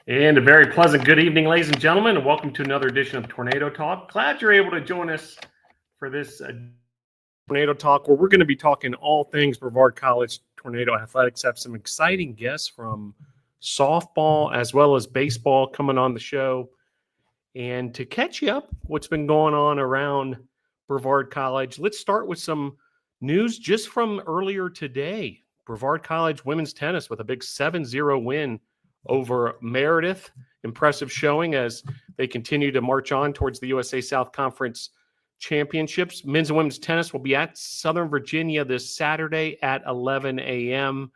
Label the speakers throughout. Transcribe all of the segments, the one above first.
Speaker 1: And a very pleasant good evening, ladies and gentlemen, and welcome to another edition of Tornado Talk. Glad you're able to join us for this Tornado Talk, where we're going to be talking all things Brevard College Tornado Athletics. Have some exciting guests from softball as well as baseball coming on the show. And to catch you up, what's been going on around Brevard College, let's start with some news just from earlier today. Brevard College women's tennis with a big 7-0 win over Meredith. Impressive showing as they continue to march on towards the USA South Conference Championships. Men's and women's tennis will be at Southern Virginia this Saturday at 11 a.m.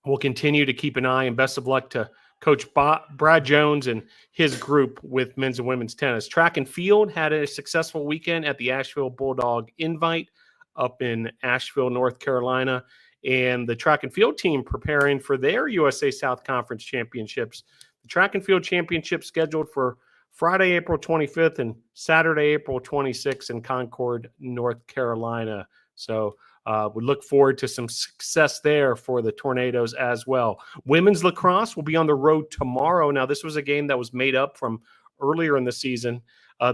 Speaker 1: We'll continue to keep an eye, and best of luck to Coach Brad Jones and his group with men's and women's tennis. Track and field had a successful weekend at the Asheville Bulldog Invite up in Asheville, North Carolina. And the track and field team preparing for their USA South Conference Championships. The track and field championship scheduled for Friday, April 25th and Saturday, April 26th in Concord, North Carolina. So we look forward to some success there for the Tornadoes as well. Women's lacrosse will be on the road tomorrow. Now, this was a game that was made up from earlier in the season.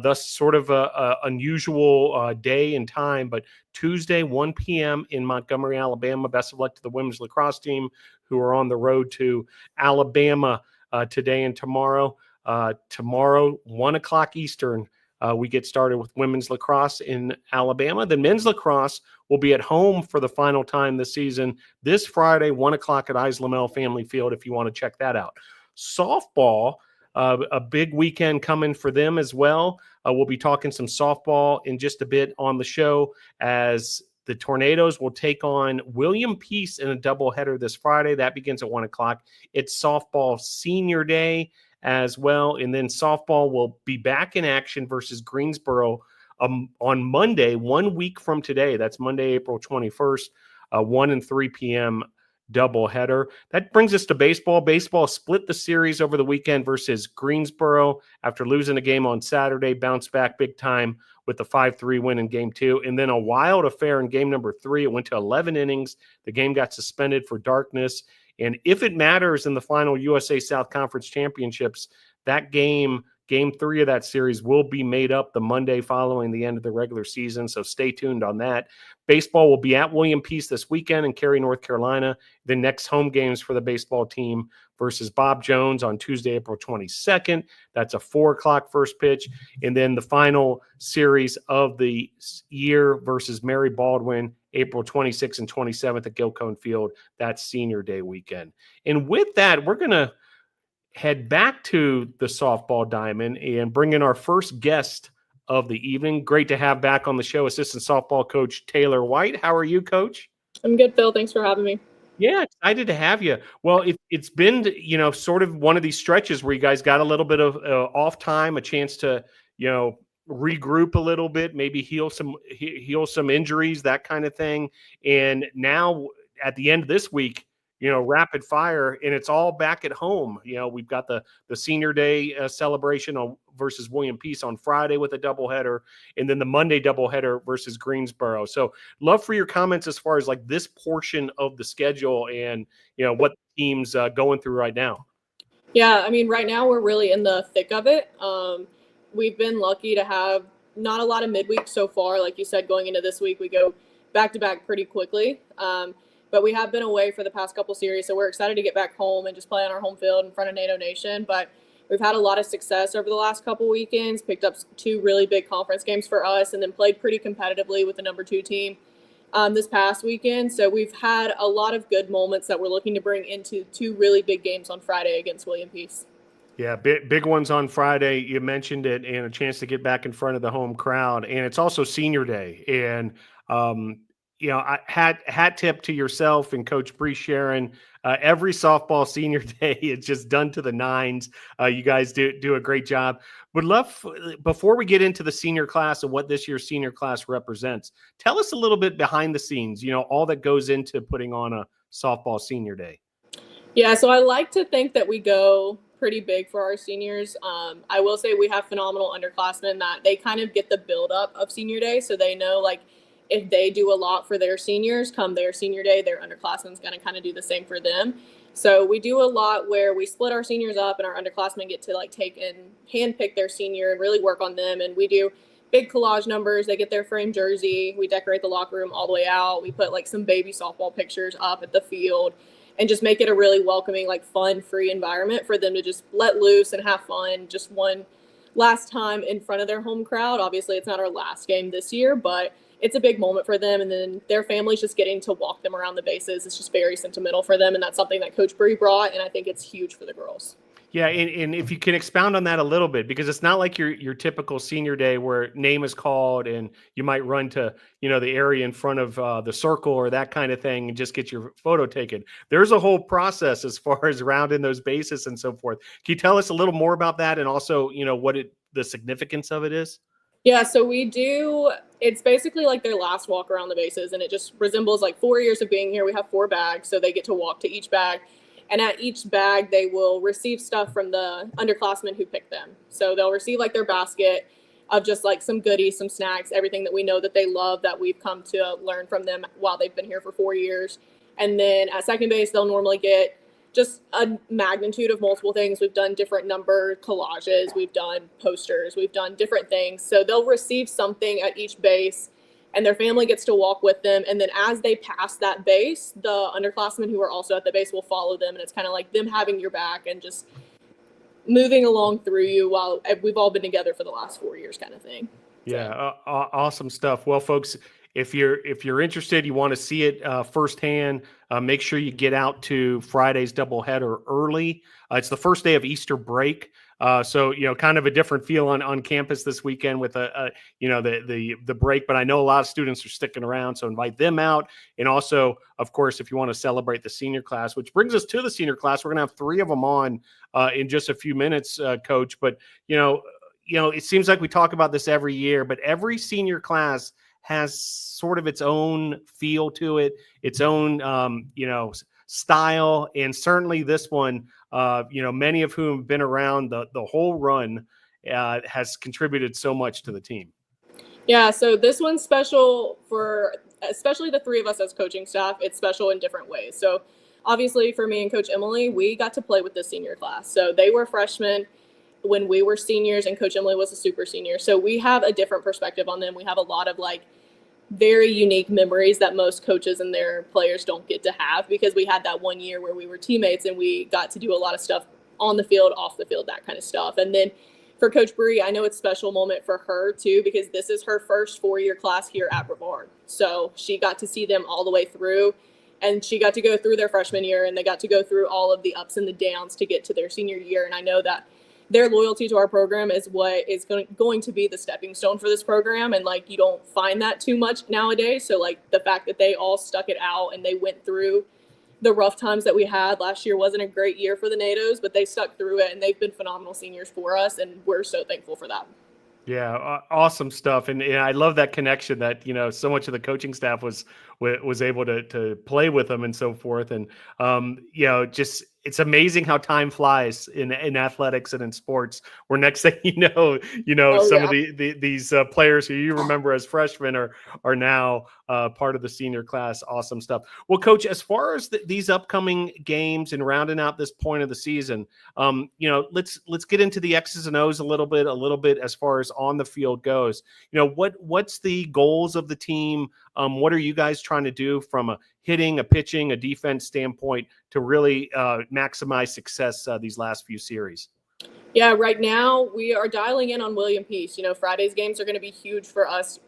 Speaker 1: Thus sort of a unusual day and time, but Tuesday, 1 p.m. in Montgomery, Alabama. Best of luck to the women's lacrosse team who are on the road to Alabama today and tomorrow. Tomorrow, 1 o'clock Eastern, we get started with women's lacrosse in Alabama. Then men's lacrosse will be at home for the final time this season this Friday, 1 o'clock at Islamel Family Field if you want to check that out. Softball, a big weekend coming for them as well. We'll be talking some softball in just a bit on the show as the Tornadoes will take on William Peace in a doubleheader this Friday. That begins at 1 o'clock. It's softball senior day as well. And then softball will be back in action versus Greensboro on Monday, 1 week from today. That's Monday, April 21st, 1 and 3 p.m. doubleheader. That brings us to baseball. Baseball split the series over the weekend versus Greensboro after losing a game on Saturday, bounced back big time with the 5-3 win in game 2. And then a wild affair in game number 3. It went to 11 innings. The game got suspended for darkness. And if it matters in the final USA South Conference Championships, that game 3 of that series will be made up the Monday following the end of the regular season, so stay tuned on that. Baseball will be at William Peace this weekend in Cary, North Carolina. The next home games for the baseball team versus Bob Jones on Tuesday, April 22nd. That's a 4 o'clock first pitch. And then the final series of the year versus Mary Baldwin, April 26th and 27th at Gilcone Field. That's senior day weekend. And with that, we're going to head back to the softball diamond and bring in our first guest of the evening. Great to have back on the show assistant softball coach Taylor White. How are you, Coach?
Speaker 2: I'm good, Phil. Thanks for having me.
Speaker 1: Yeah, excited to have you. Well, it's been, sort of one of these stretches where you guys got a little bit of off time, a chance to, regroup a little bit, maybe heal some injuries, that kind of thing. And now at the end of this week, rapid fire, and it's all back at home. We've got the senior day celebration versus William Peace on Friday with a doubleheader, and then the Monday doubleheader versus Greensboro. So love for your comments as far as like this portion of the schedule and, what the team's going through right now.
Speaker 2: Yeah, I mean, right now we're really in the thick of it. We've been lucky to have not a lot of midweek so far. Like you said, going into this week, we go back to back pretty quickly. But we have been away for the past couple series, so we're excited to get back home and just play on our home field in front of NATO Nation. But we've had a lot of success over the last couple weekends, picked up 2 really big conference games for us, and then played pretty competitively with the number 2 team this past weekend. So we've had a lot of good moments that we're looking to bring into 2 really big games on Friday against William Peace. Yeah,
Speaker 1: big ones on Friday. You mentioned it, and a chance to get back in front of the home crowd. And it's also senior day. And, hat tip to yourself and Coach Bree Sharon. Every softball senior day, it's just done to the nines. You guys do a great job. Would love, before we get into the senior class and what this year's senior class represents, tell us a little bit behind the scenes, all that goes into putting on a softball senior day.
Speaker 2: Yeah, so I like to think that we go pretty big for our seniors. I will say we have phenomenal underclassmen that they kind of get the buildup of senior day, so they know, like, if they do a lot for their seniors, come their senior day, their underclassmen's going to kind of do the same for them. So we do a lot where we split our seniors up and our underclassmen get to like take and handpick their senior and really work on them. And we do big collage numbers. They get their framed jersey. We decorate the locker room all the way out. We put like some baby softball pictures up at the field and just make it a really welcoming, like fun, free environment for them to just let loose and have fun. Just one last time in front of their home crowd. Obviously, it's not our last game this year, but it's a big moment for them. And then their family's just getting to walk them around the bases. It's just very sentimental for them. And that's something that Coach Bree brought. And I think it's huge for the girls.
Speaker 1: Yeah, and if you can expound on that a little bit, because it's not like your typical senior day where name is called and you might run to, the area in front of the circle or that kind of thing and just get your photo taken. There's a whole process as far as rounding those bases and so forth. Can you tell us a little more about that and also, what the significance of it is?
Speaker 2: Yeah, so it's basically like their last walk around the bases, and it just resembles like 4 years of being here. We have 4 bags, so they get to walk to each bag. And at each bag, they will receive stuff from the underclassmen who picked them. So they'll receive like their basket of just like some goodies, some snacks, everything that we know that they love that we've come to learn from them while they've been here for 4 years. And then at second base, they'll normally get just a magnitude of multiple things. We've done different number collages. We've done posters. We've done different things. So they'll receive something at each base, and their family gets to walk with them. And then as they pass that base, the underclassmen who are also at the base will follow them. And it's kind of like them having your back and just moving along through you while we've all been together for the last 4 years kind of thing.
Speaker 1: Yeah. Awesome stuff. Well, folks, if you're interested, you want to see it firsthand, make sure you get out to Friday's doubleheader early. It's the first day of Easter break. So, kind of a different feel on campus this weekend with the break, but I know a lot of students are sticking around, so invite them out. And also, of course, if you want to celebrate the senior class, which brings us to the senior class, we're going to have 3 of them on in just a few minutes, Coach. But, it seems like we talk about this every year, but every senior class has sort of its own feel to it, its own, style. And certainly this one, many of whom have been around the whole run, has contributed so much to the team.
Speaker 2: Yeah, so this one's special for especially the 3 of us as coaching staff. It's special in different ways. So obviously for me and Coach Emily, we got to play with the senior class. So they were freshmen when we were seniors, and Coach Emily was a super senior. So we have a different perspective on them. We have a lot of like very unique memories that most coaches and their players don't get to have, because we had that 1 year where we were teammates and we got to do a lot of stuff on the field, off the field, that kind of stuff. And then for Coach Bree, I know it's a special moment for her too, because this is her first 4-year class here at Brevard. So she got to see them all the way through, and she got to go through their freshman year, and they got to go through all of the ups and the downs to get to their senior year. And I know that their loyalty to our program is what is going to be the stepping stone for this program. And like, you don't find that too much nowadays. So like the fact that they all stuck it out and they went through the rough times that we had last year wasn't a great year for the NATOs, but they stuck through it, and they've been phenomenal seniors for us. And we're so thankful for that.
Speaker 1: Yeah. Awesome stuff. And I love that connection that, so much of the coaching staff was able to play with them and so forth. And, just, it's amazing how time flies in athletics and in sports, where next thing of these players who you remember as freshmen are now part of the senior class. Awesome stuff. Well, Coach, as far as these upcoming games and rounding out this point of the season, let's get into the X's and O's a little bit as far as on the field goes. What's the goals of the team? What are you guys trying to do from a hitting, a pitching, a defense standpoint to really maximize success these last few series?
Speaker 2: Yeah, right now we are dialing in on William Peace. Friday's games are going to be huge for us,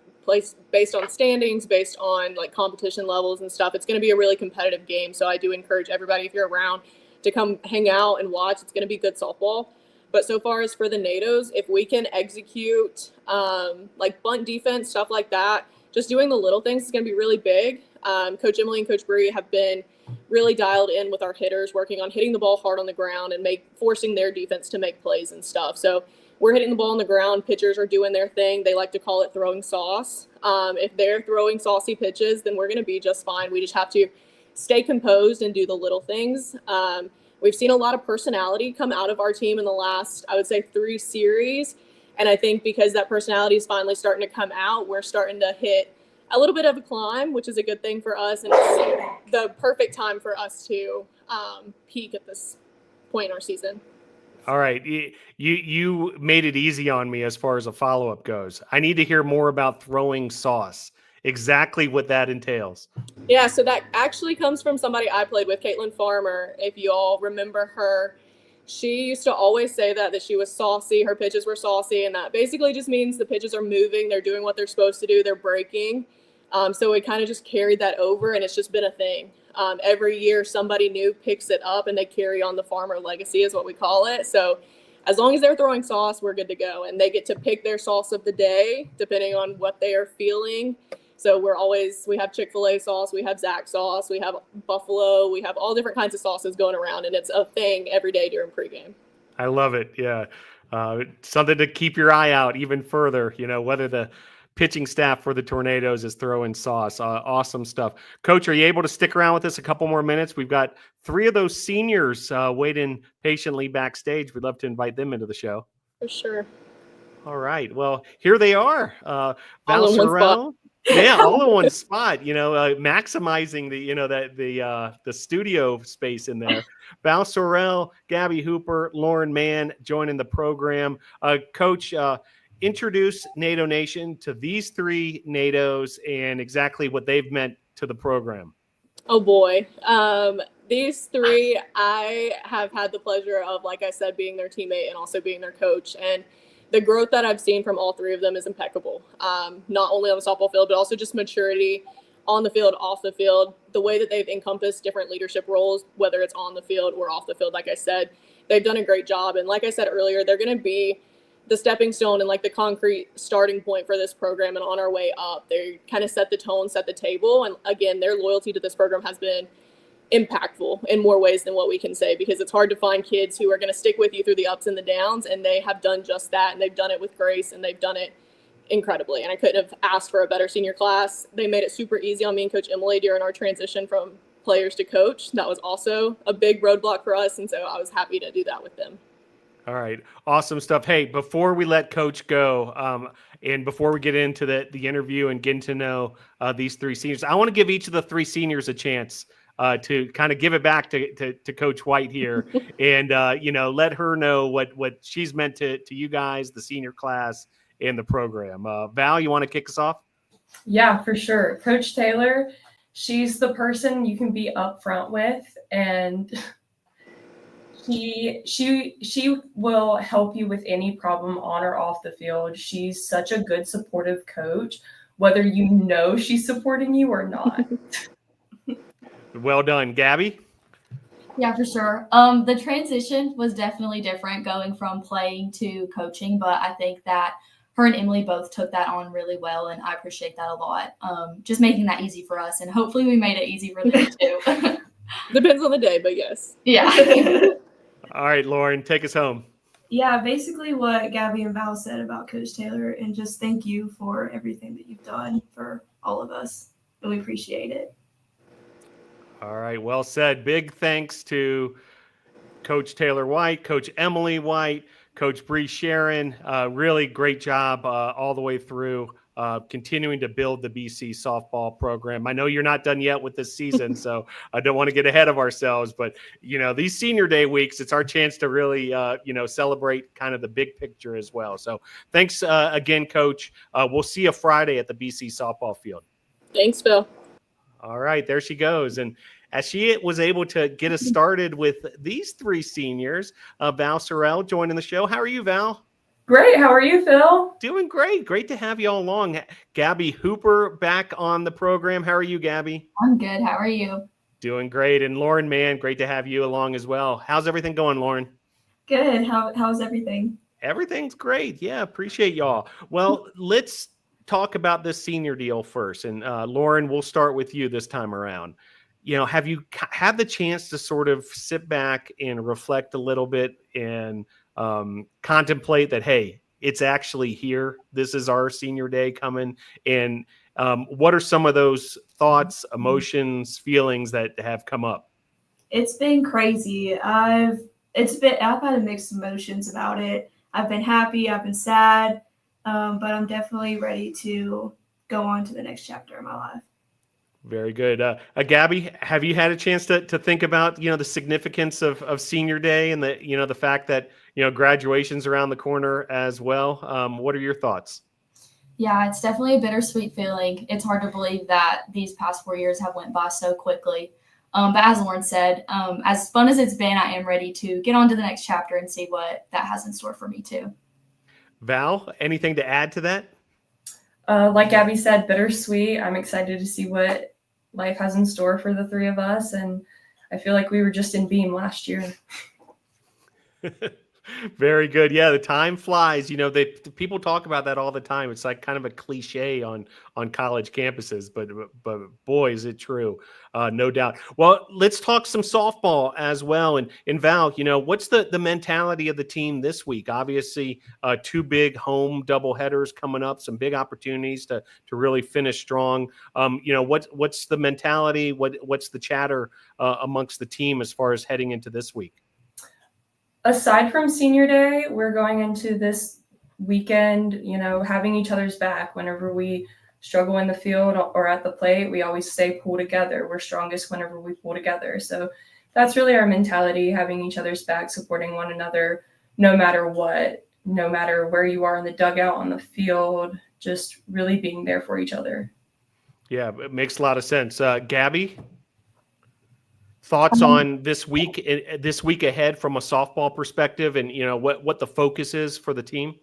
Speaker 2: based on standings, based on like competition levels and stuff. It's going to be a really competitive game. So I do encourage everybody, if you're around, to come hang out and watch. It's going to be good softball. But so far as for the NATOs, if we can execute like bunt defense, stuff like that, just doing the little things is going to be really big. Coach Emily and Coach Bree have been really dialed in with our hitters, working on hitting the ball hard on the ground and forcing their defense to make plays and stuff. So we're hitting the ball on the ground. Pitchers are doing their thing. They like to call it throwing sauce. If they're throwing saucy pitches, then we're going to be just fine. We just have to stay composed and do the little things. We've seen a lot of personality come out of our team in the last, I would say, 3 series. And I think because that personality is finally starting to come out, we're starting to hit a little bit of a climb, which is a good thing for us, and it's the perfect time for us to peak at this point in our season.
Speaker 1: All right. You made it easy on me as far as a follow-up goes. I need to hear more about throwing sauce, exactly what that entails.
Speaker 2: Yeah, so that actually comes from somebody I played with, Caitlin Farmer. If you all remember her, she used to always say that she was saucy. Her pitches were saucy, and that basically just means the pitches are moving. They're doing what they're supposed to do. They're breaking. So we kind of just carried that over, and it's just been a thing. Every year, somebody new picks it up, and they carry on the Farmer legacy is what we call it. So as long as they're throwing sauce, we're good to go. And they get to pick their sauce of the day, depending on what they are feeling. So we have Chick-fil-A sauce, we have Zach sauce, we have Buffalo, we have all different kinds of sauces going around, and it's a thing every day during pregame.
Speaker 1: I love it. Yeah. Something to keep your eye out even further, whether the pitching staff for the Tornadoes is throwing sauce. Awesome stuff. Coach, are you able to stick around with us a couple more minutes? We've got 3 of those seniors waiting patiently backstage. We'd love to invite them into the show.
Speaker 2: For sure.
Speaker 1: All right. Well, here they are. Val Sorrell. Yeah, all in one spot, maximizing the studio space in there. Val Sorrell, Gabby Hooper, Lauren Mann joining the program. Coach, introduce NATO Nation to these 3 NATOs and exactly what they've meant to the program.
Speaker 2: Oh boy. These 3, I have had the pleasure of, like I said, being their teammate and also being their coach. And the growth that I've seen from all 3 of them is impeccable. Not only on the softball field, but also just maturity on the field, off the field, the way that they've encompassed different leadership roles, whether it's on the field or off the field. Like I said, they've done a great job. And like I said earlier, they're going to be the stepping stone and like the concrete starting point for this program. And on our way up, they kind of set the tone, set the table. And again, their loyalty to this program has been impactful in more ways than what we can say, because it's hard to find kids who are going to stick with you through the ups and the downs, and they have done just that, and they've done it with grace, and they've done it incredibly. And I couldn't have asked for a better senior class. They made it super easy on me and Coach Emily during our transition from players to coach. That was also a big roadblock for us, and so I was happy to do that with them.
Speaker 1: All right. Awesome stuff. Hey, before we let Coach go, and before we get into the interview and getting to know these 3 seniors, I want to give each of the 3 seniors a chance to kind of give it back to Coach White here and, let her know what she's meant to you guys, the senior class, and the program. Val, you want to kick us off?
Speaker 3: Yeah, for sure. Coach Taylor, she's the person you can be upfront with, and she will help you with any problem on or off the field. She's such a good supportive coach, whether you know she's supporting you or not.
Speaker 1: Well done. Gabby?
Speaker 4: Yeah, for sure. The transition was definitely different going from playing to coaching, but I think that her and Emily both took that on really well, and I appreciate that a lot. Just making that easy for us, and hopefully we made it easy for them too.
Speaker 2: Depends on the day, but yes.
Speaker 4: Yeah.
Speaker 1: All right, Lauren, take us home.
Speaker 5: Yeah, basically what Gabby and Val said about Coach Taylor, and just thank you for everything that you've done for all of us, and we appreciate it.
Speaker 1: All right, well said. Big thanks to Coach Taylor White, Coach Emily White, Coach Bree Sharon. Really great job all the way through, continuing to build the BC softball program. I know you're not done yet with this season, so I don't want to get ahead of ourselves. But, these senior day weeks, it's our chance to really, celebrate kind of the big picture as well. So thanks again, Coach. We'll see you Friday at the BC softball field.
Speaker 2: Thanks, Phil.
Speaker 1: All right, there she goes. And as she was able to get us started with these 3 seniors, Val Sorrell joining the show. How are you, Val?
Speaker 3: Great. How are you, Phil?
Speaker 1: Doing great. Great to have you all along. Gabby Hooper back on the program. How are you, Gabby?
Speaker 4: I'm good. How are you?
Speaker 1: Doing great. And Lauren Mann, great to have you along as well. How's everything going, Lauren?
Speaker 5: Good. How's everything?
Speaker 1: Everything's great. Yeah, appreciate y'all. Well, let's talk about this senior deal first. And Lauren, we'll start with you this time around. Have you had the chance to sort of sit back and reflect a little bit and contemplate that, hey, it's actually here. This is our senior day coming. And what are some of those thoughts, emotions, feelings that have come up?
Speaker 5: It's been crazy. I've had mixed emotions about it. I've been happy. I've been sad. But I'm definitely ready to go on to the next chapter of my life.
Speaker 1: Very good. Gabby, have you had a chance to think about, the significance of senior day and the fact that, graduation's around the corner as well? What are your thoughts?
Speaker 4: Yeah, it's definitely a bittersweet feeling. It's hard to believe that these past 4 years have went by so quickly. But as Lauren said, as fun as it's been, I am ready to get on to the next chapter and see what that has in store for me too.
Speaker 1: Val, anything to add to that?
Speaker 3: Like Gabby said, bittersweet. I'm excited to see what life has in store for the three of us. And I feel like we were just in Beam last year.
Speaker 1: Very good. Yeah, the time flies. People talk about that all the time. It's like kind of a cliche on college campuses, but boy, is it true. No doubt. Well, let's talk some softball as well. And Val, what's the mentality of the team this week? Obviously, 2 big home doubleheaders coming up, some big opportunities to really finish strong. What's the mentality? What's the chatter amongst the team as far as heading into this week?
Speaker 3: Aside from senior day, we're going into this weekend, having each other's back. Whenever we struggle in the field or at the plate, we always say pull together. We're strongest whenever we pull together. So that's really our mentality, having each other's back, supporting one another, no matter what, no matter where you are in the dugout, on the field, just really being there for each other.
Speaker 1: Yeah, it makes a lot of sense. Gabby? Thoughts on this week ahead from a softball perspective, and what the focus is for the team?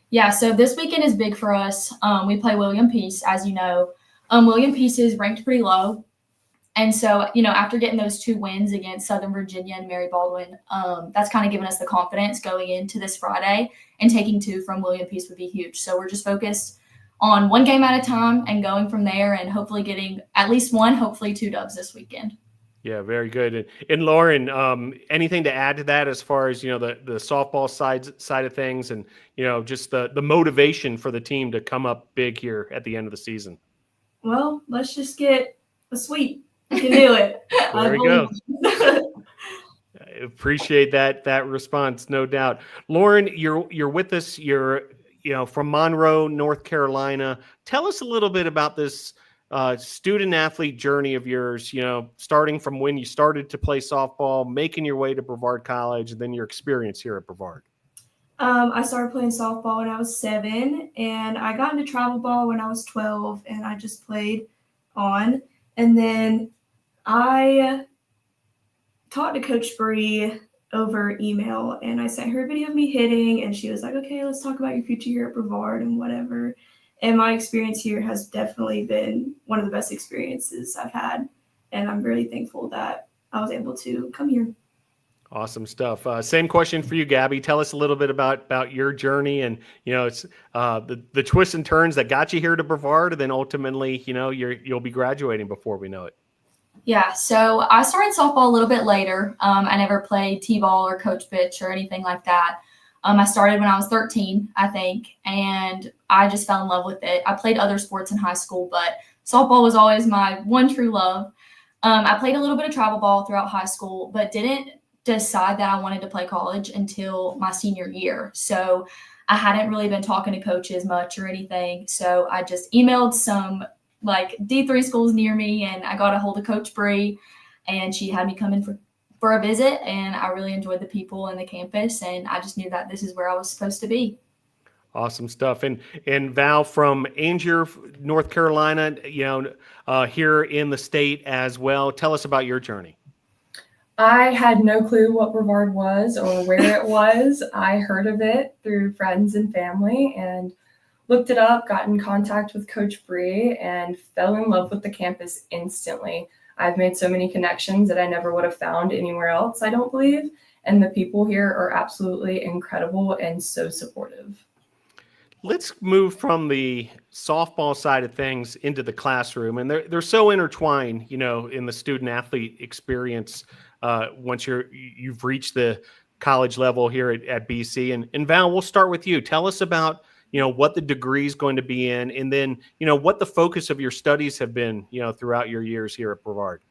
Speaker 4: Yeah, so this weekend is big for us. We play William Peace, as you know. William Peace is ranked pretty low, and so after getting those 2 wins against Southern Virginia and Mary Baldwin, that's kind of given us the confidence going into this Friday, and taking 2 from William Peace would be huge. So we're just focused on 1 game at a time and going from there, and hopefully getting at least 1, hopefully 2 dubs this weekend.
Speaker 1: Yeah, very good. And Lauren, anything to add to that as far as, the softball side of things, and, just the motivation for the team to come up big here at the end of the season?
Speaker 5: Well, let's just get a sweep. We can do it.
Speaker 1: There we go. I appreciate that response, no doubt. Lauren, you're with us. You're from Monroe, North Carolina. Tell us a little bit about this student athlete journey of yours, starting from when you started to play softball, making your way to Brevard College, and then your experience here at Brevard.
Speaker 5: I started playing softball when I was 7, and I got into travel ball when I was 12, and I just played on. And then I talked to Coach Bree over email, and I sent her a video of me hitting, and she was like, okay, let's talk about your future here at Brevard and whatever. And my experience here has definitely been one of the best experiences I've had. And I'm really thankful that I was able to come here.
Speaker 1: Awesome stuff. Same question for you, Gabby. Tell us a little bit about your journey, and it's the twists and turns that got you here to Brevard, and then ultimately, you'll be graduating before we know it.
Speaker 4: Yeah, so I started softball a little bit later. I never played t-ball or coach pitch or anything like that. I started when I was 13, I think, and I just fell in love with it. I played other sports in high school, but softball was always my one true love. I played a little bit of travel ball throughout high school, but didn't decide that I wanted to play college until my senior year. So I hadn't really been talking to coaches much or anything. So I just emailed some D3 schools near me, and I got a hold of Coach Bree, and she had me come in for a visit, and I really enjoyed the people and the campus, and I just knew that this is where I was supposed to be.
Speaker 1: Awesome stuff. And Val, from Angier, North Carolina, here in the state as well. Tell us about your journey.
Speaker 3: I had no clue what Brevard was or where it was. I heard of it through friends and family and looked it up, got in contact with Coach Bree, and fell in love with the campus instantly. I've made so many connections that I never would have found anywhere else, I don't believe. And the people here are absolutely incredible and so supportive.
Speaker 1: Let's move from the softball side of things into the classroom. And they're so intertwined, in the student athlete experience once you've reached the college level here at BC. And Val, we'll start with you. Tell us about what the degree is going to be in, and then, what the focus of your studies have been, throughout your years here at Brevard.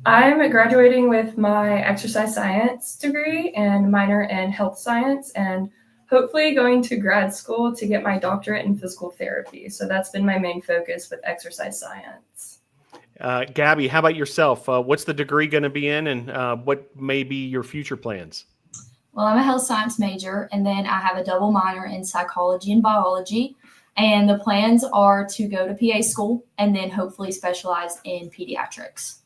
Speaker 3: I'm graduating with my exercise science degree and minor in health science, and hopefully going to grad school to get my doctorate in physical therapy. So that's been my main focus with exercise science.
Speaker 1: Gabby, how about yourself? What's the degree going to be in, and what may be your future plans?
Speaker 4: Well, I'm a health science major, and then I have a double minor in psychology and biology. And the plans are to go to PA school and then hopefully specialize in pediatrics.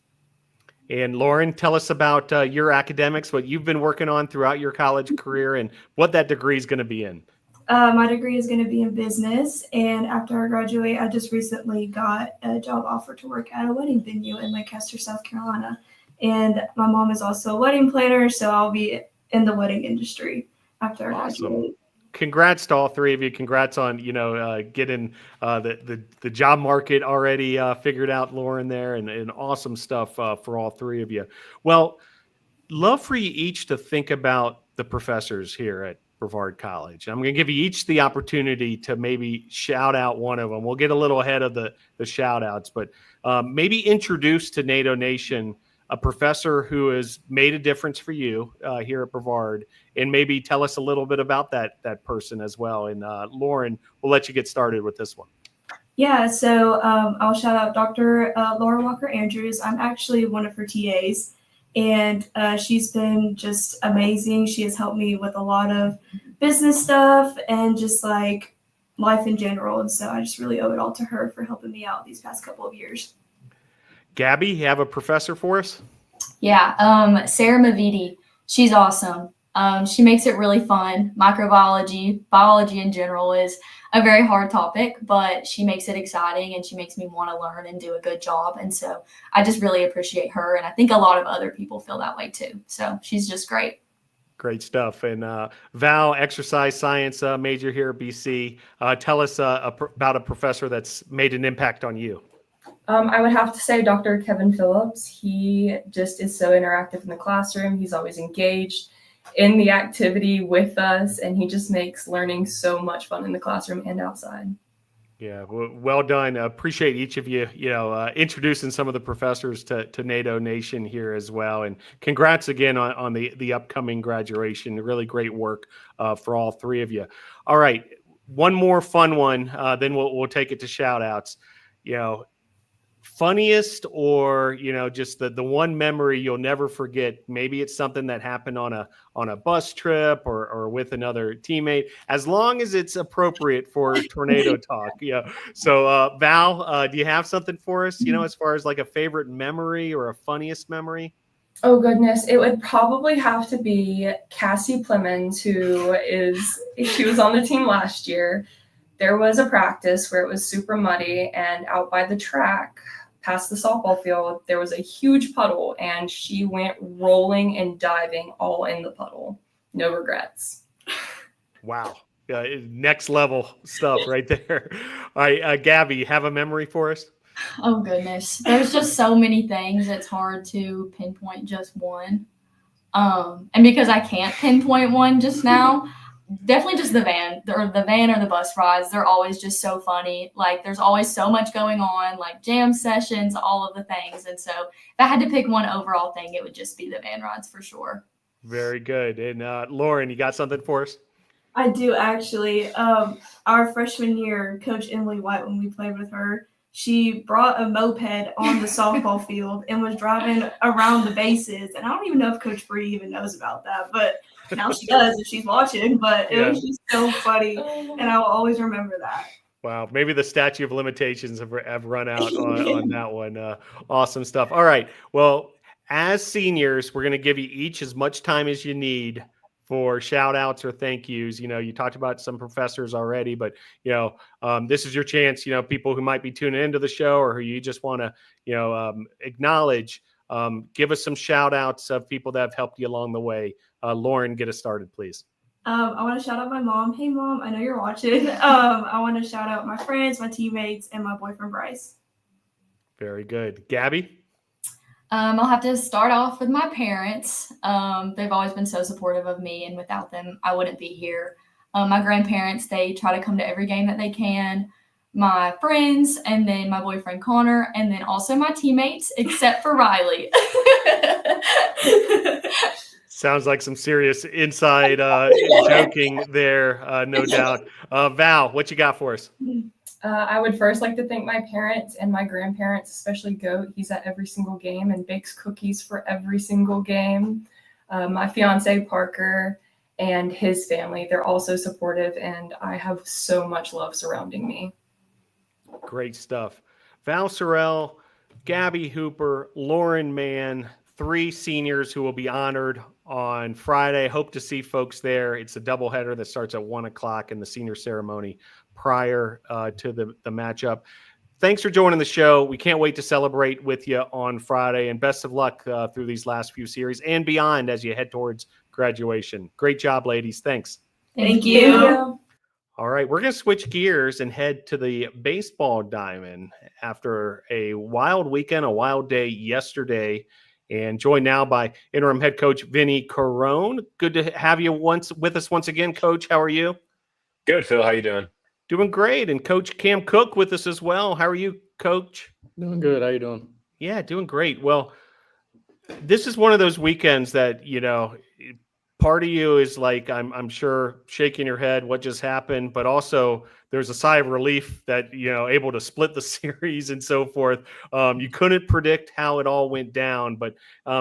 Speaker 1: And Lauren, tell us about your academics, what you've been working on throughout your college career, and what that degree is going to be in.
Speaker 5: My degree is going to be in business, and after I graduate, I just recently got a job offer to work at a wedding venue in Lancaster, South Carolina. And my mom is also a wedding planner, so I'll be in the wedding industry after I graduate.
Speaker 1: Congrats to all three of you. Congrats on, getting the job market already figured out, Lauren, there, and awesome stuff for all three of you. Well, love for you each to think about the professors here at Brevard College. I'm going to give you each the opportunity to maybe shout out one of them. We'll get a little ahead of the shout outs, but maybe introduce to NATO Nation a professor who has made a difference for you here at Brevard, and maybe tell us a little bit about that person as well. And Lauren, we'll let you get started with this one.
Speaker 5: Yeah, so I'll shout out Dr. Laura Walker Andrews. I'm actually one of her TAs, and she's been just amazing. She has helped me with a lot of business stuff and just like life in general. And so I just really owe it all to her for helping me out these past couple of years.
Speaker 1: Gabby, you have a professor for us?
Speaker 4: Yeah, Sarah Mavidi. She's awesome. She makes it really fun. Microbiology, biology in general is a very hard topic, but she makes it exciting and she makes me want to learn and do a good job. And so I just really appreciate her. And I think a lot of other people feel that way too. So she's just great.
Speaker 1: Great stuff. And Val, exercise science major here at BC. Tell us about a professor that's made an impact on you.
Speaker 3: I would have to say Dr. Kevin Phillips. He just is so interactive in the classroom. He's always engaged in the activity with us, and he just makes learning so much fun in the classroom and outside.
Speaker 1: Yeah, well done. Appreciate each of you, introducing some of the professors to NATO Nation here as well. And congrats again on the upcoming graduation. Really great work for all three of you. All right, one more fun one, then we'll take it to shout outs. Funniest or just the one memory you'll never forget. Maybe it's something that happened on a bus trip or with another teammate, as long as it's appropriate for Tornado Talk. So Val, do you have something for us, as far as like a favorite memory or a funniest memory?
Speaker 3: Oh goodness, it would probably have to be Cassie Plemons, she was on the team last year. There was a practice where it was super muddy, and out by the track past the softball field, there was a huge puddle, and she went rolling and diving all in the puddle. No regrets.
Speaker 1: Wow. Next level stuff right there. All right, Gabby, you have a memory for us?
Speaker 4: Oh, goodness. There's just so many things. It's hard to pinpoint just one. And because I can't pinpoint one just now, definitely just the van or the bus rides. They're always just so funny. Like there's always so much going on, like jam sessions, all of the things. And so if I had to pick one overall thing, it would just be the van rides for sure.
Speaker 1: Very good. And Lauren, you got something for us?
Speaker 5: I do actually. Our freshman year, Coach Emily White, when we played with her, she brought a moped on the softball field and was driving around the bases. And I don't even know if Coach Bree even knows about that, but now she does if she's watching. But it was just so funny, and I will always remember that.
Speaker 1: Wow, maybe the statute of limitations have run out on that one. Awesome stuff. All right, well, as seniors, we're going to give you each as much time as you need for shout outs or thank yous. You talked about some professors already, but this is your chance. People who might be tuning into the show or who you just want to acknowledge, give us some shout outs of people that have helped you along the way. Lauren, get us started, please.
Speaker 5: I want to shout out my mom. Hey mom, I know you're watching. I want to shout out my friends, my teammates, and my boyfriend Bryce.
Speaker 1: Very good. Gabby?
Speaker 4: I'll have to start off with my parents. They've always been so supportive of me, and without them, I wouldn't be here. My grandparents, they try to come to every game that they can. My friends, and then my boyfriend Connor, and then also my teammates, except for Riley.
Speaker 1: Sounds like some serious inside joking there, no doubt. Val, what you got for us?
Speaker 3: I would first like to thank my parents and my grandparents, especially Goat. He's at every single game and bakes cookies for every single game. My fiance, Parker, and his family, they're also supportive, and I have so much love surrounding me.
Speaker 1: Great stuff. Val Sorrell, Gabby Hooper, Lauren Mann, 3 seniors who will be honored on Friday. Hope to see folks there. It's a doubleheader that starts at 1 o'clock in the senior ceremony prior to the matchup. Thanks for joining the show. We can't wait to celebrate with you on Friday, and best of luck through these last few series and beyond as you head towards graduation. Great job, ladies. Thanks.
Speaker 5: Thank you.
Speaker 1: All right, we're going to switch gears and head to the baseball diamond after a wild weekend, a wild day yesterday, and joined now by interim head coach Vinny Carone. Good to have you with us once again, Coach. How are you?
Speaker 6: Good, Phil. How you doing?
Speaker 1: Doing great. And Coach Cam Cook with us as well. How are you, Coach?
Speaker 7: Doing good. How you doing?
Speaker 1: Yeah, doing great. Well, this is one of those weekends that, part of you is like, I'm sure shaking your head, what just happened, but also there's a sigh of relief that, able to split the series and so forth. You couldn't predict how it all went down, but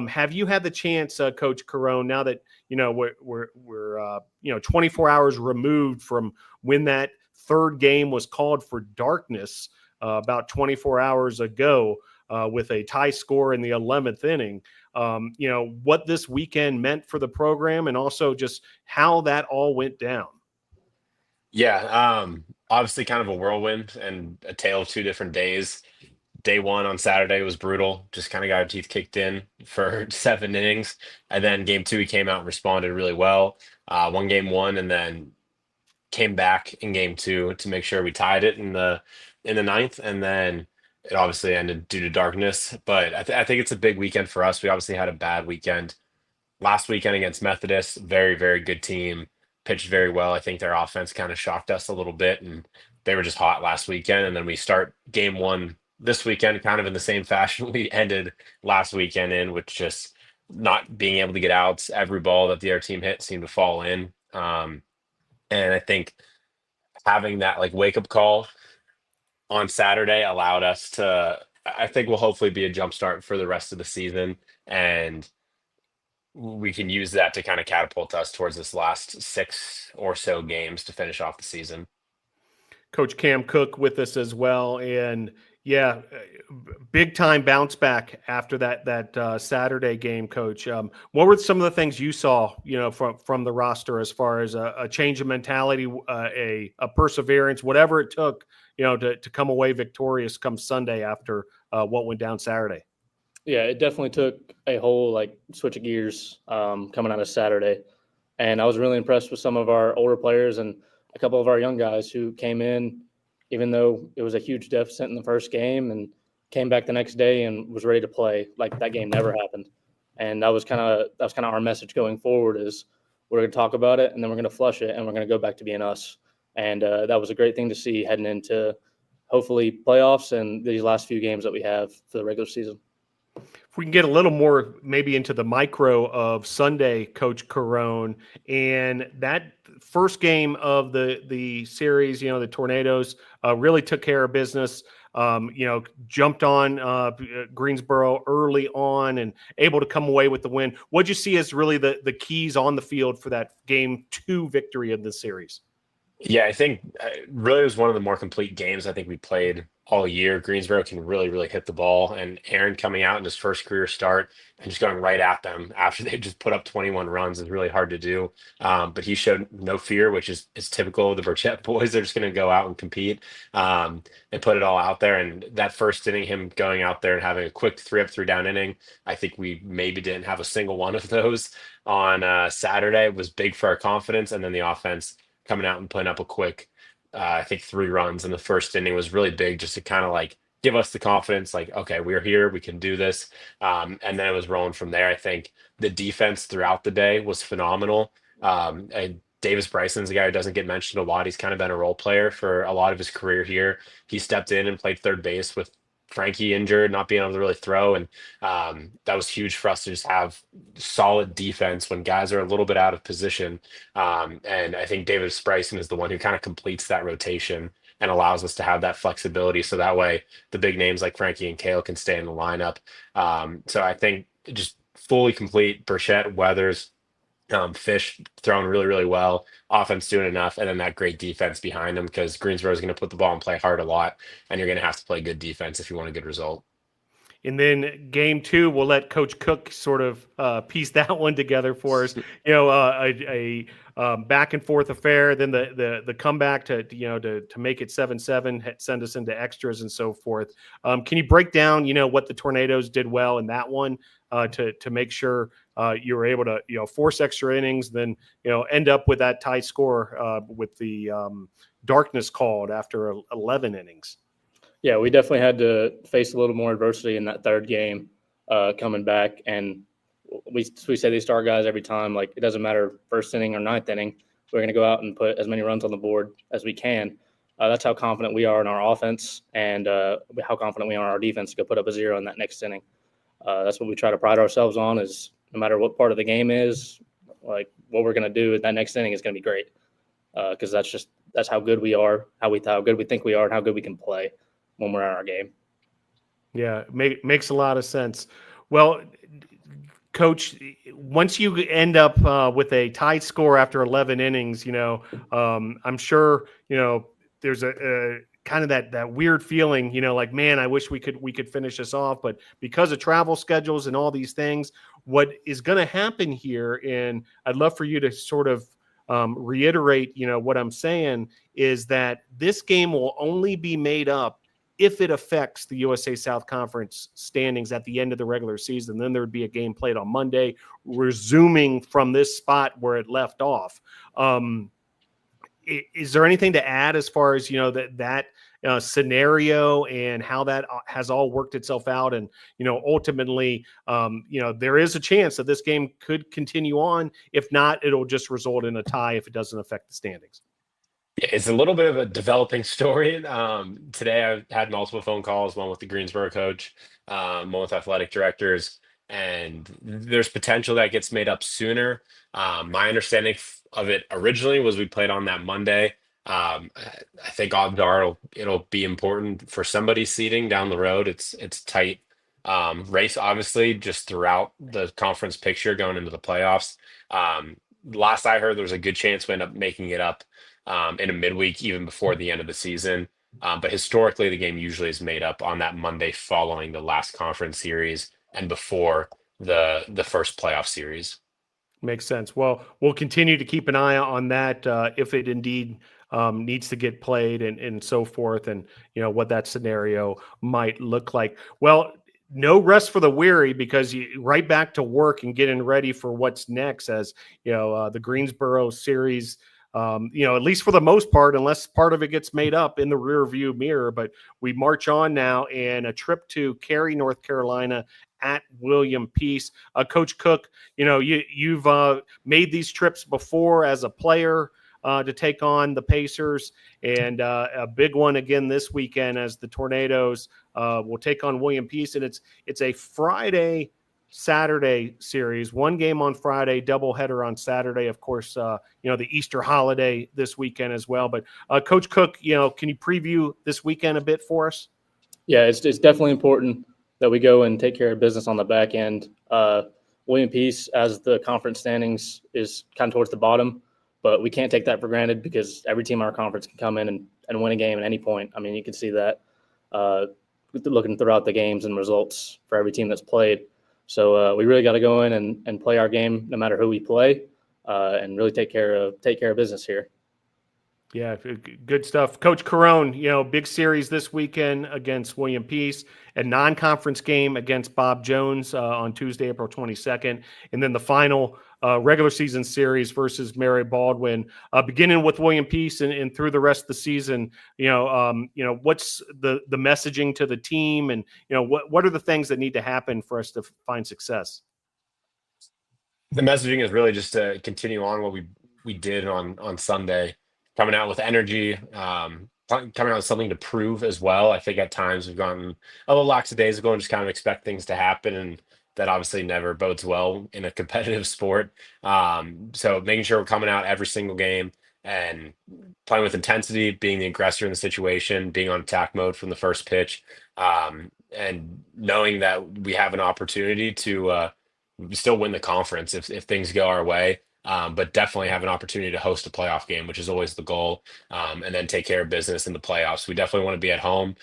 Speaker 1: have you had the chance, Coach Carone, now that, we're 24 hours removed from when that third game was called for darkness about 24 hours ago with a tie score in the 11th inning, what this weekend meant for the program and also just how that all went down?
Speaker 6: Yeah, obviously kind of a whirlwind and a tale of 2 different days. Day 1 on Saturday was brutal. Just kind of got our teeth kicked in for 7 innings. And then game 2, he came out and responded really well. Won game 1 and then came back in game 2 to make sure we tied it in the 9th. And then it obviously ended due to darkness. But I think it's a big weekend for us. We obviously had a bad weekend last weekend against Methodist. Very, very good team. Pitched very well. I think their offense kind of shocked us a little bit, and they were just hot last weekend. And then we start game 1 this weekend kind of in the same fashion we ended last weekend in, which just not being able to get outs. Every ball that the other team hit seemed to fall in. And I think having that wake up call on Saturday allowed us to, I think will hopefully be a jump start for the rest of the season. And we can use that to kind of catapult us towards this last 6 or so games to finish off the season.
Speaker 1: Coach Cam Cook with us as well. And yeah, big time bounce back after that Saturday game, Coach. What were some of the things you saw, from the roster as far as a change of mentality, a perseverance, whatever it took, to come away victorious come Sunday after what went down Saturday?
Speaker 7: Yeah, it definitely took a whole switch of gears coming out of Saturday. And I was really impressed with some of our older players and a couple of our young guys who came in, even though it was a huge deficit in the first game, and came back the next day and was ready to play like that game never happened. And that was kind of our message going forward is we're going to talk about it and then we're going to flush it and we're going to go back to being us. And that was a great thing to see heading into hopefully playoffs and these last few games that we have for the regular season.
Speaker 1: If we can get a little more maybe into the micro of Sunday, Coach Carone, and that first game of the series, the Tornadoes really took care of business, jumped on Greensboro early on and able to come away with the win. What'd you see as really the keys on the field for that game 2 victory of the series?
Speaker 6: Yeah, I think really it was one of the more complete games I think we played all year. Greensboro can really, really hit the ball, and Aaron coming out in his first career start and just going right at them after they just put up 21 runs is really hard to do. But he showed no fear, which is typical of the Burchett boys. They're just going to go out and compete and put it all out there. And that first inning, him going out there and having a quick 3-up, 3-down inning, I think we maybe didn't have a single one of those on Saturday. It was big for our confidence, and then the offense coming out and putting up a quick, I think 3 runs in the first inning was really big, just to kind of give us the confidence, okay, we're here, we can do this. And then it was rolling from there. I think the defense throughout the day was phenomenal. And Davis Bryson's a guy who doesn't get mentioned a lot. He's kind of been a role player for a lot of his career here. He stepped in and played third base with Frankie injured, not being able to really throw. And that was huge for us to just have solid defense when guys are a little bit out of position. And I think David Spryson is the one who kind of completes that rotation and allows us to have that flexibility. So that way the big names like Frankie and Kale can stay in the lineup. So I think just fully complete. Burchett, Weathers, Fish throwing really, really well, offense doing enough, and then that great defense behind them, because Greensboro is going to put the ball and play hard a lot, and you're going to have to play good defense if you want a good result.
Speaker 1: And then game 2, we'll let Coach Cook sort of piece that one together for us. A back and forth affair. Then the comeback to make it 7-7, send us into extras and so forth. Can you break down what the Tornadoes did well in that one to make sure you were able to force extra innings, then end up with that tie score with the darkness called after 11 innings?
Speaker 7: Yeah, we definitely had to face a little more adversity in that third game coming back. And we say these star guys every time, like, it doesn't matter first inning or ninth inning, we're going to go out and put as many runs on the board as we can. That's how confident we are in our offense, and how confident we are in our defense to go put up a 0 in that next inning. That's what we try to pride ourselves on, is no matter what part of the game is, like, what we're going to do in that next inning is going to be great. Because that's how good we are, how good we think we are, and how good we can play when we're in our game.
Speaker 1: Yeah, makes a lot of sense. Well, Coach, once you end up with a tied score after 11 innings, I'm sure there's a kind of that weird feeling, like, man, I wish we could finish this off, but because of travel schedules and all these things, what is going to happen here? And I'd love for you to sort of reiterate, what I'm saying is that this game will only be made up if it affects the USA South Conference standings at the end of the regular season. Then there would be a game played on Monday, resuming from this spot where it left off. Is there anything to add as far as that scenario and how that has all worked itself out? And ultimately, there is a chance that this game could continue on. If not, it'll just result in a tie if it doesn't affect the standings.
Speaker 6: It's a little bit of a developing story. Today I had multiple phone calls, one with the Greensboro coach, one with athletic directors, and there's potential that gets made up sooner. My understanding of it originally was we played on that Monday. I think odds are it'll be important for somebody's seeding down the road. It's tight race, obviously, just throughout the conference picture going into the playoffs. Last I heard, there was a good chance we end up making it up in a midweek, even before the end of the season. But historically, the game usually is made up on that Monday following the last conference series and before the first playoff series.
Speaker 1: Makes sense. Well, we'll continue to keep an eye on that if it indeed needs to get played and so forth, and what that scenario might look like. Well, no rest for the weary, because you right back to work and getting ready for what's next, as the Greensboro series. At least for the most part, unless part of it gets made up, in the rear view mirror. But we march on now, and a trip to Cary, North Carolina at William Peace. Coach Cook, you've made these trips before as a player to take on the Pacers, and a big one again this weekend as the Tornadoes will take on William Peace. And it's a Friday-Saturday series, one game on Friday, doubleheader on Saturday. Of course, the Easter holiday this weekend as well. But Coach Cook, can you preview this weekend a bit for us?
Speaker 7: Yeah, it's definitely important that we go and take care of business on the back end. William Peace, as the conference standings, is kind of towards the bottom, but we can't take that for granted, because every team in our conference can come in and win a game at any point. I mean, you can see that looking throughout the games and results for every team that's played. So we really got to go in and play our game no matter who we play, and really take care of business here.
Speaker 1: Yeah, good stuff. Coach Carone, big series this weekend against William Peace, a non-conference game against Bob Jones on Tuesday, April 22nd, and then the final regular season series versus Mary Baldwin, beginning with William Peace and through the rest of the season. What's the messaging to the team, and what are the things that need to happen for us to find success?
Speaker 6: The messaging is really just to continue on what we did on Sunday, coming out with energy, coming out with something to prove as well. I think at times we've gotten a little lackadaisical and just kind of expect things to happen, and that obviously never bodes well in a competitive sport. So making sure we're coming out every single game and playing with intensity, being the aggressor in the situation, being on attack mode from the first pitch, and knowing that we have an opportunity to still win the conference if things go our way. But definitely have an opportunity to host a playoff game, which is always the goal, and then take care of business in the playoffs. We definitely want to be at home.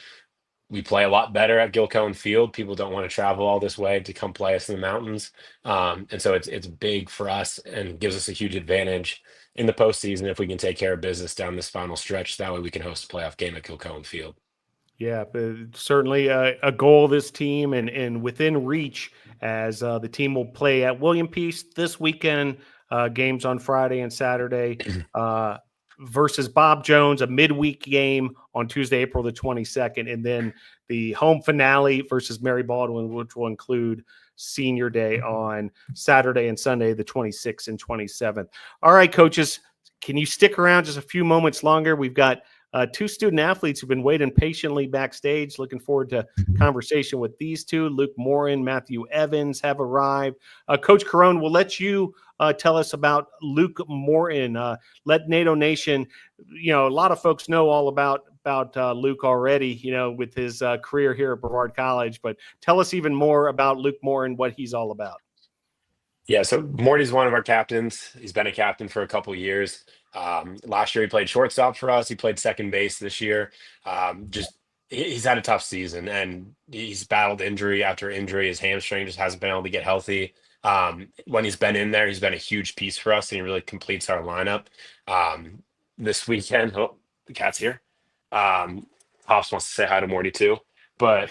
Speaker 6: We play a lot better at Gilcone Field. People don't want to travel all this way to come play us in the mountains, and so it's big for us and gives us a huge advantage in the postseason if we can take care of business down this final stretch. That way, we can host a playoff game at Gilcone Field.
Speaker 1: Yeah, but certainly a goal of this team and within reach as the team will play at William Peace this weekend, games on Friday and Saturday versus Bob Jones, a midweek game on Tuesday, April the 22nd, and then the home finale versus Mary Baldwin, which will include Senior Day on Saturday and Sunday, the 26th and 27th. All right, coaches, can you stick around just a few moments longer? We've got two student athletes who've been waiting patiently backstage. Looking forward to conversation with these two. Luke Morton, Matthew Evans have arrived. Coach Carone, we'll let you tell us about Luke Morton. Let NATO Nation, a lot of folks know all about Luke already, with his career here at Brevard College. But tell us even more about Luke Morton, what he's all about.
Speaker 6: Yeah, so Morty's one of our captains. He's been a captain for a couple of years. Last year he played shortstop for us. He played second base this year. He's had a tough season, and he's battled injury after injury. His hamstring just hasn't been able to get healthy. When he's been in there, he's been a huge piece for us, and he really completes our lineup. This weekend, the cat's here. Pops wants to say hi to Morty too, but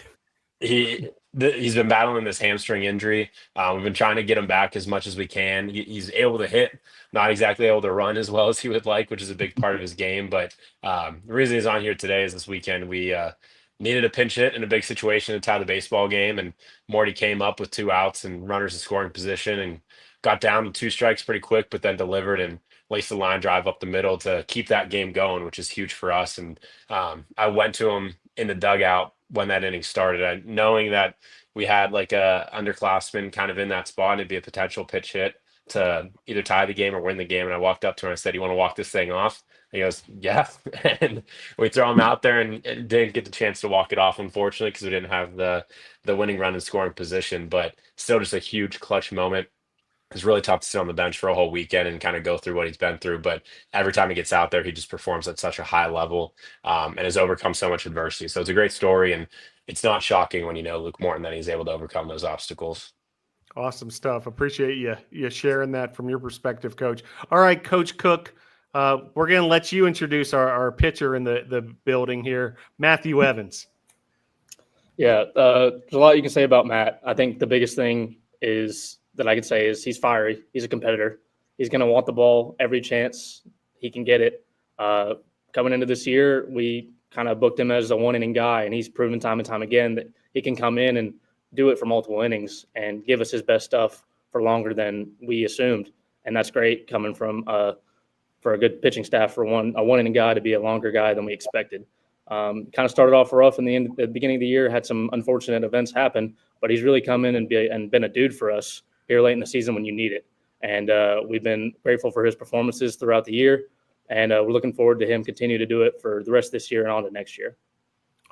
Speaker 6: he's been battling this hamstring injury. We've been trying to get him back as much as we can. He's able to hit, not exactly able to run as well as he would like, which is a big part of his game. But the reason he's on here today is this weekend we needed a pinch hit in a big situation to tie the baseball game, and Morty came up with 2 outs and runners in scoring position and got down to 2 strikes pretty quick, but then delivered and laced the line drive up the middle to keep that game going, which is huge for us. And I went to him in the dugout when that inning started, knowing that we had like a underclassman kind of in that spot, and it'd be a potential pitch hit to either tie the game or win the game. And I walked up to him and I said, "You want to walk this thing off?" And he goes, "Yeah." And we throw him out there and didn't get the chance to walk it off, unfortunately, because we didn't have the winning run in scoring position. But still just a huge clutch moment. It's really tough to sit on the bench for a whole weekend and kind of go through what he's been through. But every time he gets out there, he just performs at such a high level, and has overcome so much adversity. So it's a great story, and it's not shocking when you know Luke Morton that he's able to overcome those obstacles.
Speaker 1: Awesome stuff. Appreciate you sharing that from your perspective, Coach. All right, Coach Cook, we're going to let you introduce our pitcher in the building here, Matthew Evans.
Speaker 7: Yeah, there's a lot you can say about Matt. I think the biggest thing that I can say is he's fiery. He's a competitor. He's going to want the ball every chance he can get it. Coming into this year, we kind of booked him as a 1-inning guy, and he's proven time and time again that he can come in and do it for multiple innings and give us his best stuff for longer than we assumed. And that's great coming from for a good pitching staff for a 1-inning guy to be a longer guy than we expected. Kind of started off rough at the beginning of the year, had some unfortunate events happen, but he's really come in and been a dude for us here late in the season when you need it. And we've been grateful for his performances throughout the year. And we're looking forward to him continue to do it for the rest of this year and on to next year.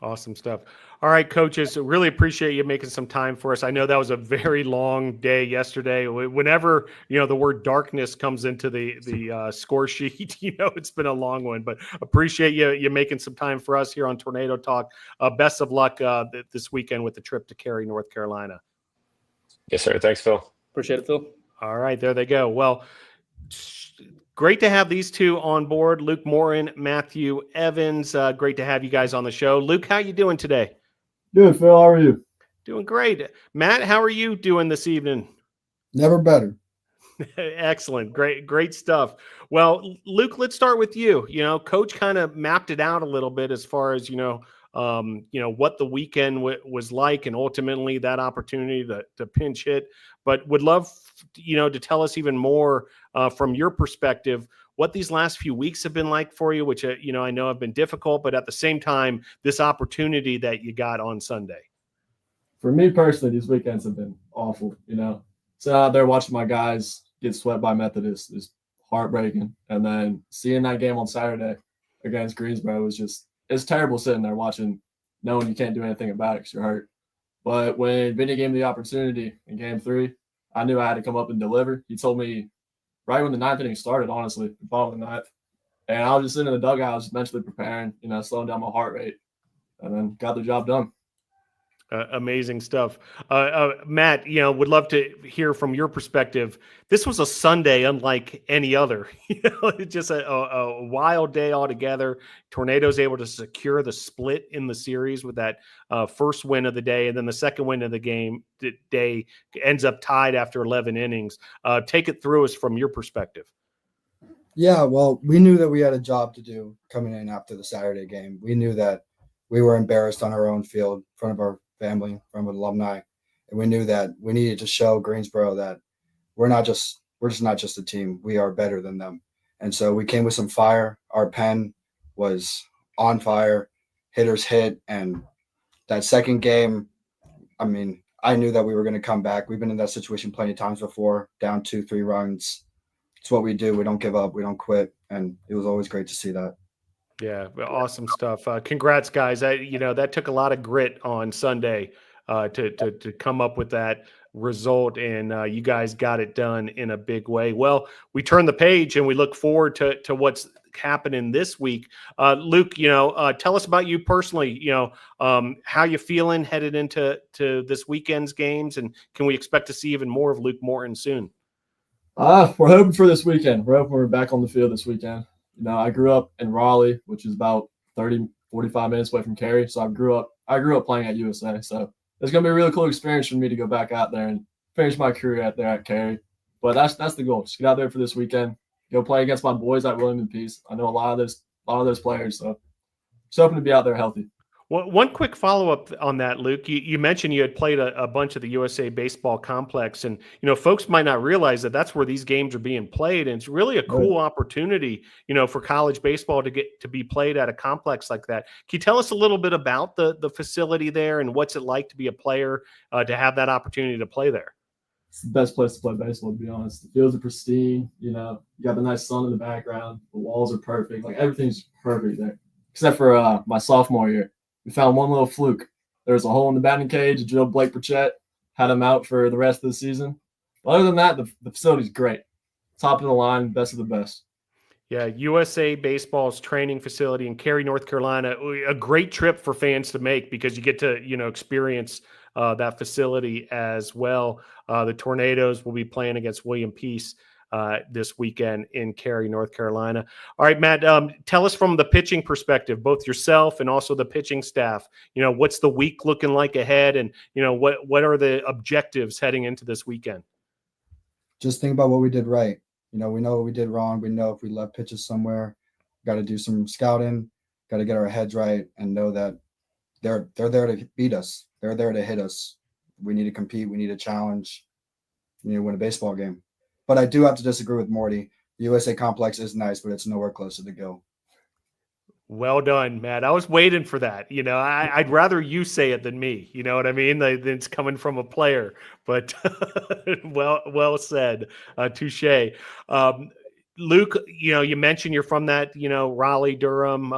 Speaker 1: Awesome stuff. All right, coaches, really appreciate you making some time for us. I know that was a very long day yesterday. Whenever, the word darkness comes into the score sheet, it's been a long one, but appreciate you making some time for us here on Tornado Talk. Best of luck this weekend with the trip to Cary, North Carolina.
Speaker 6: Yes, sir. Thanks, Phil.
Speaker 7: Appreciate it, Phil.
Speaker 1: All right, there they go. Well, great to have these two on board, Luke Morton, Matthew Evans. Great to have you guys on the show. Luke, how you doing today?
Speaker 8: Good, Phil. How are you?
Speaker 1: Doing great. Matt, how are you doing this evening?
Speaker 8: Never better.
Speaker 1: Excellent. Great stuff. Well, Luke, let's start with you. Coach kind of mapped it out a little bit as far as, what the weekend was like, and ultimately that opportunity to pinch hit. But would love, to tell us even more from your perspective, what these last few weeks have been like for you, which, I know have been difficult, but at the same time, this opportunity that you got on Sunday.
Speaker 9: For me personally, these weekends have been awful, So out there watching my guys get swept by Methodist is heartbreaking. And then seeing that game on Saturday against Greensboro it's terrible sitting there watching, knowing you can't do anything about it because you're hurt. But when Vinny gave me the opportunity in game 3, I knew I had to come up and deliver. He told me right when the 9th inning started, honestly, the bottom of the 9th. And I was just sitting in the dugout, I was mentally preparing, slowing down my heart rate, and then got the job done.
Speaker 1: Amazing stuff. Matt, would love to hear from your perspective. This was a Sunday unlike any other. It's just a wild day altogether. Tornado's able to secure the split in the series with that first win of the day, and then the second win of the day ends up tied after 11 innings. Take it through us from your perspective.
Speaker 10: Yeah, well, we knew that we had a job to do coming in after the Saturday game. We knew that we were embarrassed on our own field in front of our family, from alumni, and we knew that we needed to show Greensboro that we're just not just a team. We are better than them. And so we came with some fire. Our pen was on fire, hitters hit, and that second game, I knew that we were going to come back. We've been in that situation plenty of times before, down 2-3 runs. It's what we do. We don't give up. We don't quit, and it was always great to see that.
Speaker 1: Yeah, awesome stuff. Congrats, guys. That took a lot of grit on Sunday to come up with that result, and you guys got it done in a big way. Well, we turn the page and we look forward to what's happening this week. Luke, tell us about you personally. How you feeling headed into this weekend's games, and can we expect to see even more of Luke Morton soon?
Speaker 9: We're hoping for this weekend. We're hoping we're back on the field this weekend. I grew up in Raleigh, which is about 30-45 minutes away from Cary. So I grew up playing at USA. So it's going to be a really cool experience for me to go back out there and finish my career out there at Cary. But that's the goal. Just get out there for this weekend. Go play against my boys at William and Peace. I know a lot of those players. So just hoping to be out there healthy.
Speaker 1: Well, one quick follow-up on that, Luke. You mentioned you had played a bunch of the USA Baseball Complex, and folks might not realize that that's where these games are being played, and it's really a cool opportunity, for college baseball to get to be played at a complex like that. Can you tell us a little bit about the facility there and what's it like to be a player, to have that opportunity to play there?
Speaker 9: It's the best place to play baseball, to be honest. The fields are pristine. You got the nice sun in the background. The walls are perfect. Like, everything's perfect there, except for my sophomore year. We found one little fluke. There was a hole in the batting cage. I drilled Blake Burchett, had him out for the rest of the season. But other than that, the facility's great. Top of the line, best of the best.
Speaker 1: Yeah, USA Baseball's training facility in Cary, North Carolina, a great trip for fans to make because you get to, experience that facility as well. The Tornadoes will be playing against William Peace this weekend in Cary, North Carolina. All right, Matt, tell us from the pitching perspective, both yourself and also the pitching staff, what's the week looking like ahead, and, what are the objectives heading into this weekend?
Speaker 10: Just think about what we did right. We know what we did wrong. We know if we left pitches somewhere, got to do some scouting, got to get our heads right and know that they're there to beat us. They're there to hit us. We need to compete. We need a challenge. We need to win a baseball game. But I do have to disagree with Morty. The USA Complex is nice, but it's nowhere closer to go.
Speaker 1: Well done, Matt. I was waiting for that. I'd rather you say it than me. You know what I mean? It's coming from a player. But well said. Touche. Luke, you mentioned you're from that, Raleigh, Durham,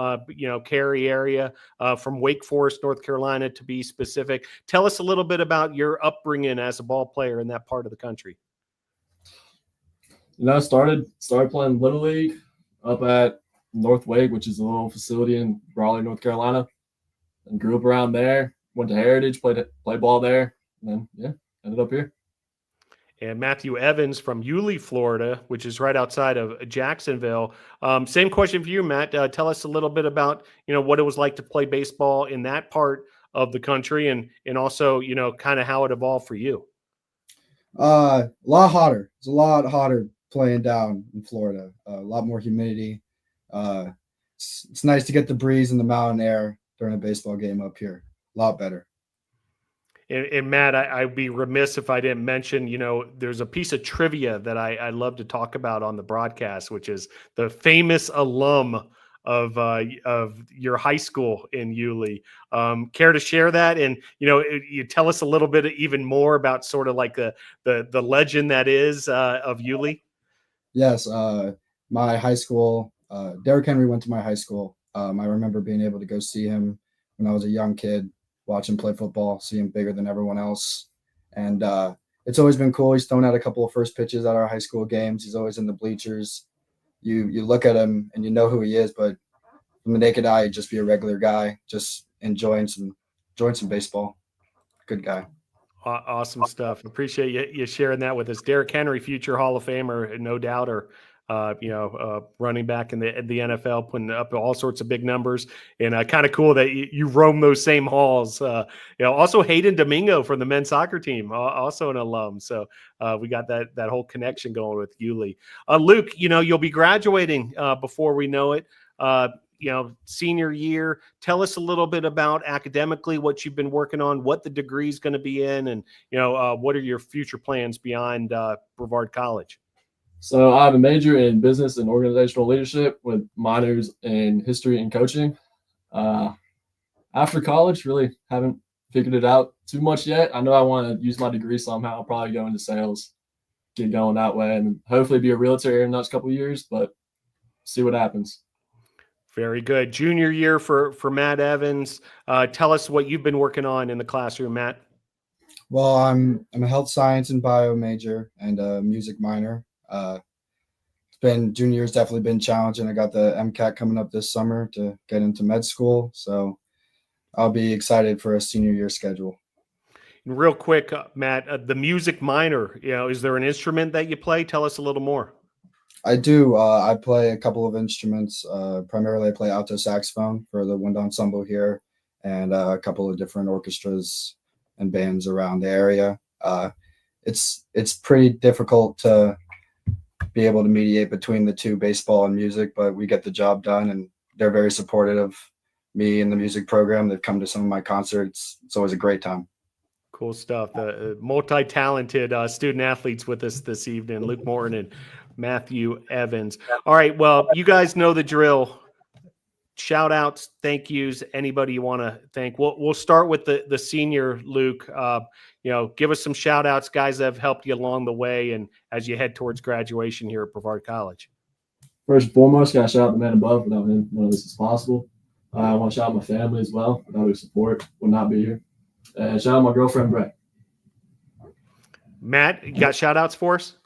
Speaker 1: Cary area, from Wake Forest, North Carolina, to be specific. Tell us a little bit about your upbringing as a ball player in that part of the country.
Speaker 9: I started playing Little League up at North Wake, which is a little facility in Raleigh, North Carolina, and grew up around there. Went to Heritage, played ball there, and then ended up here.
Speaker 1: And Matthew Evans from Yulee, Florida, which is right outside of Jacksonville. Same question for you, Matt. Tell us a little bit about what it was like to play baseball in that part of the country, and also kind of how it evolved for you.
Speaker 10: A lot hotter. It's a lot hotter playing down in Florida. A lot more humidity. It's nice to get the breeze and the mountain air, during a baseball game up here. A lot better.
Speaker 1: And Matt, I'd be remiss if I didn't mention, there's a piece of trivia that I love to talk about on the broadcast, which is the famous alum of your high school in Yulee. Care to share that? And, you tell us a little bit even more about sort of like the legend that is of Yulee.
Speaker 10: Yes. My high school, Derrick Henry went to my high school. I remember being able to go see him when I was a young kid, watch him play football, see him bigger than everyone else. And it's always been cool. He's thrown out a couple of first pitches at our high school games. He's always in the bleachers. You look at him and you know who he is, but from the naked eye, he'd just be a regular guy, just enjoying some baseball. Good guy.
Speaker 1: Awesome stuff. Appreciate you sharing that with us. Derrick Henry, future Hall of Famer, no doubt, or running back in the NFL, putting up all sorts of big numbers, and kind of cool that you roam those same halls. Also Hayden Domingo from the men's soccer team, also an alum. So we got that whole connection going with Yulee. Luke, you'll be graduating before we know it. Senior year. Tell us a little bit about academically what you've been working on, what the degree is going to be in, and what are your future plans beyond Brevard College?
Speaker 9: So I have a major in business and organizational leadership with minors in history and coaching. After college, really haven't figured it out too much yet. I know I want to use my degree somehow. I'll probably go into sales, get going that way, and hopefully be a realtor in the next couple of years, but see what happens.
Speaker 1: Very good. Junior year for Matt Evans. Tell us what you've been working on in the classroom, Matt.
Speaker 10: Well, I'm a health science and bio major and a music minor. Junior year's definitely been challenging. I got the MCAT coming up this summer to get into med school, so I'll be excited for a senior year schedule.
Speaker 1: And real quick, Matt, the music minor, is there an instrument that you play? Tell us a little more.
Speaker 10: I do. I play a couple of instruments. Primarily, I play alto saxophone for the wind ensemble here, and a couple of different orchestras and bands around the area. It's pretty difficult to be able to mediate between the two, baseball and music, but we get the job done, and they're very supportive of me and the music program. They've come to some of my concerts. It's always a great time.
Speaker 1: Cool stuff. The multi-talented student athletes with us this evening, Luke Morton and Matthew Evans. All right, well, you guys know the drill. Shout outs, thank yous, anybody you want to thank. We'll start with the senior, Luke. Give us some shout outs, guys that have helped you along the way and as you head towards graduation here at Brevard College.
Speaker 9: First and foremost, got to shout out the man above. Without him, none of this is possible. I want to shout out my family as well. Without their support, would not be here. And shout out my girlfriend, Brett.
Speaker 1: Matt, you got shout outs for us?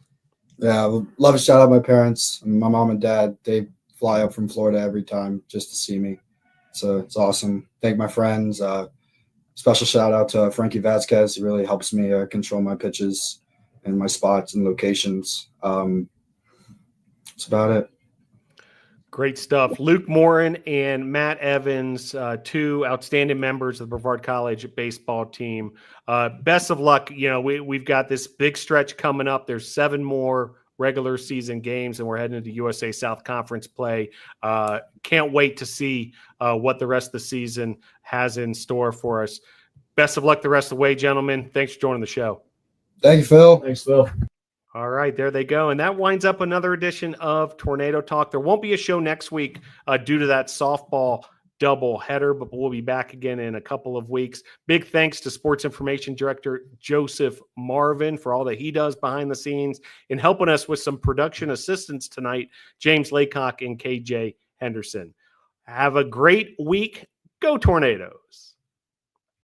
Speaker 10: Yeah, I would love to shout out my parents, my mom and dad. They fly up from Florida every time just to see me. So it's awesome. Thank my friends. Special shout out to Frankie Vasquez. He really helps me control my pitches and my spots and locations. That's about it.
Speaker 1: Great stuff. Luke Morton and Matt Evans, two outstanding members of the Brevard College baseball team. Best of luck. We've got this big stretch coming up. There's 7 more regular season games, and we're heading into USA South Conference play. Can't wait to see what the rest of the season has in store for us. Best of luck the rest of the way, gentlemen. Thanks for joining the show.
Speaker 10: Thank you, Phil.
Speaker 9: Thanks, Phil.
Speaker 1: All right, there they go. And that winds up another edition of Tornado Talk. There won't be a show next week due to that softball double header, but we'll be back again in a couple of weeks. Big thanks to Sports Information Director Joseph Marvin for all that he does behind the scenes and helping us with some production assistance tonight, James Laycock and KJ Henderson. Have a great week. Go Tornadoes.